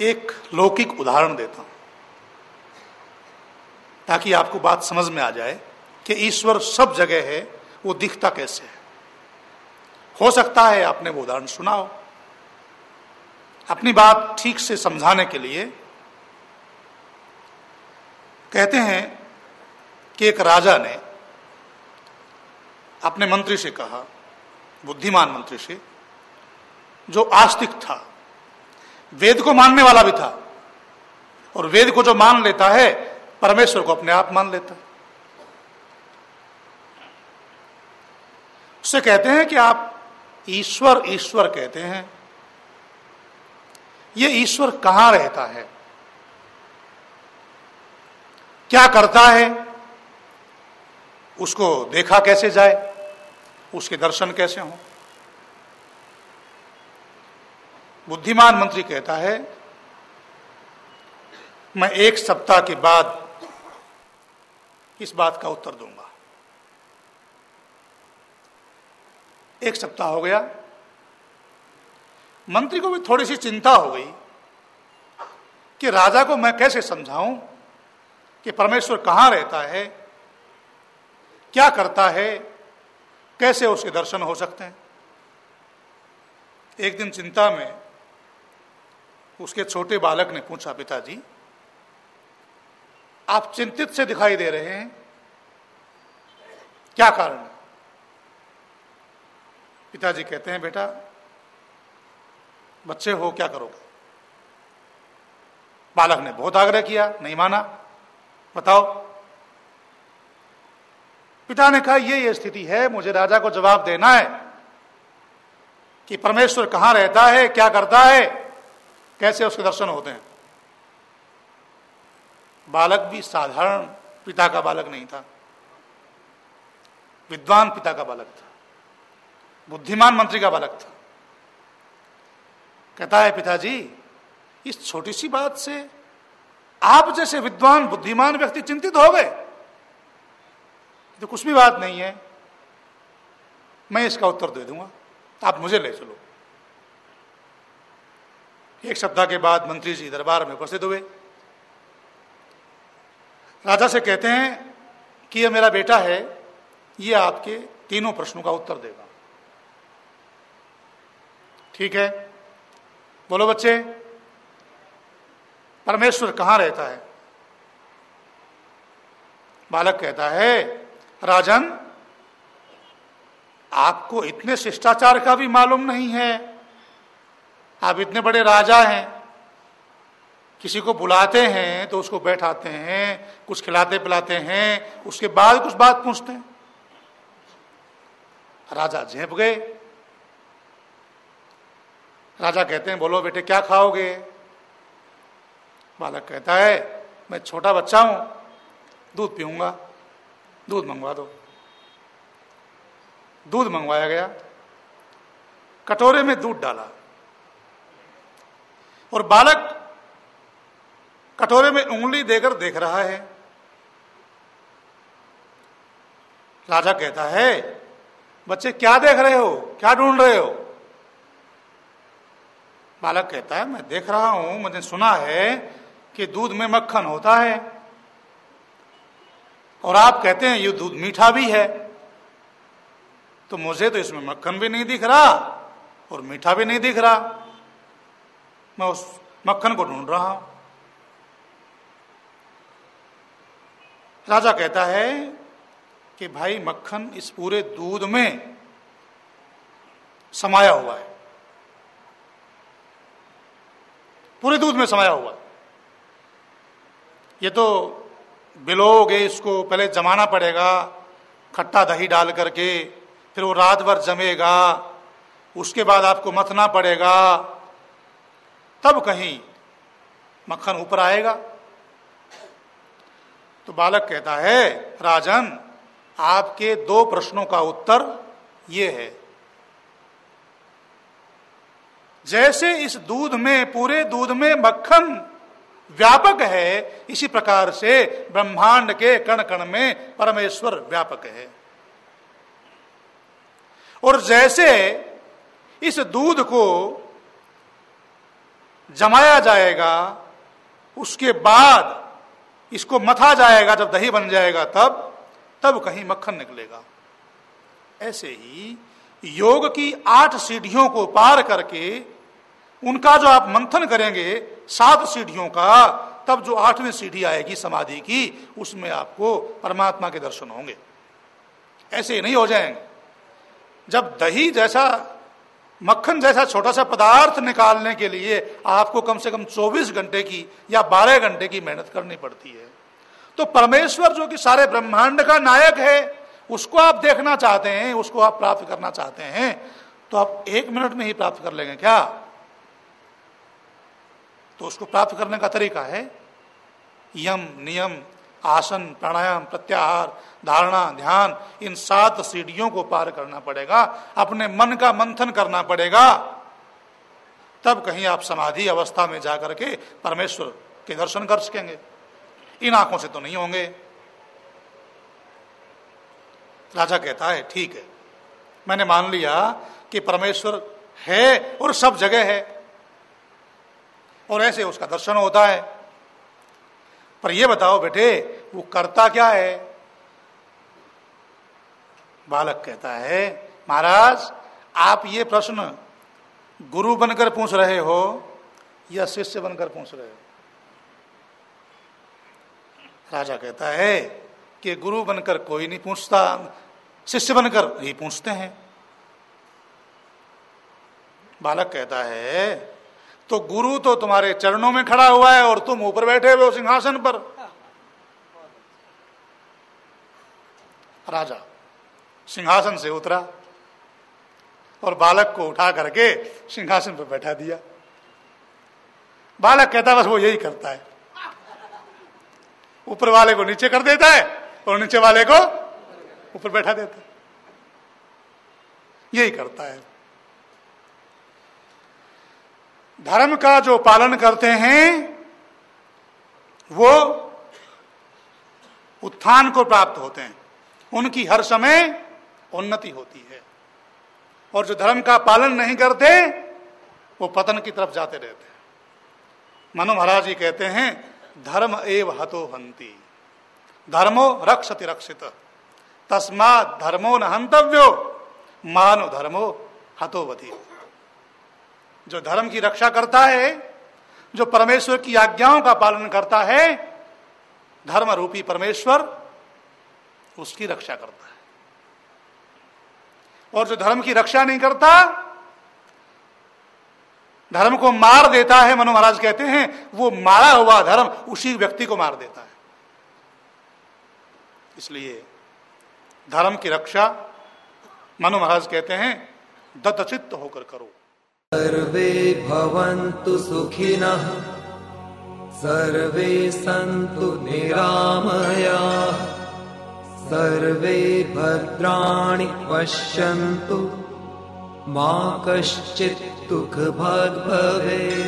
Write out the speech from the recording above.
एक लौकिक उदाहरण देता हूं ताकि आपको बात समझ में आ जाए कि ईश्वर सब जगह है, वो दिखता कैसे है। हो सकता है आपने वो उदाहरण सुना हो। अपनी बात ठीक से समझाने के लिए कहते हैं कि एक राजा ने अपने मंत्री से कहा, बुद्धिमान मंत्री से, जो आस्तिक था, वेद को मानने वाला भी था, और वेद को जो मान लेता है परमेश्वर को अपने आप मान लेता है। उससे कहते हैं कि आप ईश्वर ईश्वर कहते हैं, ये ईश्वर कहां रहता है, क्या करता है, उसको देखा कैसे जाए, उसके दर्शन कैसे हों। बुद्धिमान मंत्री कहता है, मैं 1 सप्ताह के बाद इस बात का उत्तर दूंगा। 1 सप्ताह हो गया। मंत्री को भी थोड़ी सी चिंता हो गई कि राजा को मैं कैसे समझाऊं कि परमेश्वर कहां रहता है, क्या करता है, कैसे उसके दर्शन हो सकते हैं। एक दिन चिंता में उसके छोटे बालक ने पूछा, पिताजी आप चिंतित से दिखाई दे रहे हैं, क्या कारण है। पिताजी कहते हैं, बेटा बच्चे हो, क्या करोगे। बालक ने बहुत आग्रह किया, नहीं माना, बताओ। पिता ने कहा, ये स्थिति है, मुझे राजा को जवाब देना है कि परमेश्वर कहां रहता है, क्या करता है, कैसे उसके दर्शन होते हैं। बालक भी साधारण पिता का बालक नहीं था, विद्वान पिता का बालक था, बुद्धिमान मंत्री का बालक था। कहता है, पिताजी इस छोटी सी बात से आप जैसे विद्वान बुद्धिमान व्यक्ति चिंतित हो गए, तो कुछ भी बात नहीं है, मैं इसका उत्तर दे दूंगा, आप मुझे ले चलो। 1 सप्ताह के बाद मंत्री जी दरबार में उपस्थित हुए। राजा से कहते हैं कि यह मेरा बेटा है, यह आपके तीनों प्रश्नों का उत्तर देगा। ठीक है, बोलो बच्चे, परमेश्वर कहां रहता है। बालक कहता है, राजन आपको इतने शिष्टाचार का भी मालूम नहीं है, आप इतने बड़े राजा हैं, किसी को बुलाते हैं तो उसको बैठाते हैं, कुछ खिलाते पिलाते हैं, उसके बाद कुछ बात पूछते हैं। राजा झेप गए। राजा कहते हैं, बोलो बेटे क्या खाओगे। बालक कहता है, मैं छोटा बच्चा हूं, दूध पीऊंगा, दूध मंगवा दो। दूध मंगवाया गया, कटोरे में दूध डाला और बालक कटोरे में उंगली देकर देख रहा है। राजा कहता है, बच्चे क्या देख रहे हो, क्या ढूंढ रहे हो। बालक कहता है, मैं देख रहा हूं, मैंने सुना है कि दूध में मक्खन होता है, और आप कहते हैं ये दूध मीठा भी है, तो मुझे तो इसमें मक्खन भी नहीं दिख रहा और मीठा भी नहीं दिख रहा, मैं उस मक्खन को ढूंढ रहा हूं। राजा कहता है कि भाई मक्खन इस पूरे दूध में समाया हुआ है, पूरे दूध में समाया हुआ है। ये तो बिलोगे, इसको पहले जमाना पड़ेगा खट्टा दही डाल करके, फिर वो रात भर जमेगा, उसके बाद आपको मथना पड़ेगा, तब कहीं मक्खन ऊपर आएगा। तो बालक कहता है, राजन आपके 2 प्रश्नों का उत्तर ये है, जैसे इस दूध में, पूरे दूध में मक्खन व्यापक है, इसी प्रकार से ब्रह्मांड के कण कण में परमेश्वर व्यापक है। और जैसे इस दूध को जमाया जाएगा, उसके बाद इसको मथा जाएगा, जब दही बन जाएगा तब कहीं मक्खन निकलेगा। ऐसे ही योग की 8 सीढ़ियों को पार करके उनका जो आप मंथन करेंगे 7 सीढ़ियों का, तब जो 8वीं सीढ़ी आएगी समाधि की, उसमें आपको परमात्मा के दर्शन होंगे। ऐसे नहीं हो जाएंगे। जब दही जैसा, मक्खन जैसा छोटा सा पदार्थ निकालने के लिए आपको कम से कम 24 घंटे की या 12 घंटे की मेहनत करनी पड़ती है, तो परमेश्वर जो कि सारे ब्रह्मांड का नायक है, उसको आप देखना चाहते हैं, उसको आप प्राप्त करना चाहते हैं, तो आप 1 मिनट में ही प्राप्त कर लेंगे क्या? तो उसको प्राप्त करने का तरीका है यम, नियम, आसन, प्राणायाम, प्रत्याहार, धारणा, ध्यान, इन 7 सीढ़ियों को पार करना पड़ेगा, अपने मन का मंथन करना पड़ेगा, तब कहीं आप समाधि अवस्था में जाकर के परमेश्वर के दर्शन कर सकेंगे। इन आंखों से तो नहीं होंगे। राजा कहता है ठीक है, मैंने मान लिया कि परमेश्वर है और सब जगह है, और ऐसे उसका दर्शन होता है, पर यह बताओ बेटे वो करता क्या है? बालक कहता है महाराज आप ये प्रश्न गुरु बनकर पूछ रहे हो या शिष्य बनकर पूछ रहे हो? राजा कहता है कि गुरु बनकर कोई नहीं पूछता, शिष्य बनकर ही पूछते हैं। बालक कहता है तो गुरु तो तुम्हारे चरणों में खड़ा हुआ है और तुम ऊपर बैठे हुए हो सिंहासन पर। राजा सिंहासन से उतरा और बालक को उठा करके सिंहासन पर बैठा दिया। बालक कहता बस वो यही करता है, ऊपर वाले को नीचे कर देता है और नीचे वाले को ऊपर बैठा देता है, यही करता है। धर्म का जो पालन करते हैं वो उत्थान को प्राप्त होते हैं, उनकी हर समय उन्नति होती है, और जो धर्म का पालन नहीं करते वो पतन की तरफ जाते रहते हैं। मनु महाराज जी कहते हैं धर्म एव हतो हंति, धर्मो रक्षति रक्षित, तस्मात् धर्मो न हंतव्यो, मानो धर्मो हतोवति। जो धर्म की रक्षा करता है, जो परमेश्वर की आज्ञाओं का पालन करता है, धर्म रूपी परमेश्वर उसकी रक्षा करता है, और जो धर्म की रक्षा नहीं करता, धर्म को मार देता है, मनु महाराज कहते हैं वो मारा हुआ धर्म उसी व्यक्ति को मार देता है। इसलिए धर्म की रक्षा मनु महाराज कहते हैं दत्तचित्त होकर करो। सर्वे भवन्तु सुखिनः, सर्वे सन्तु निरामयाः, सर्वे भद्राणि पश्यन्तु, मा कश्चित् दुःखभाग् भवेत्।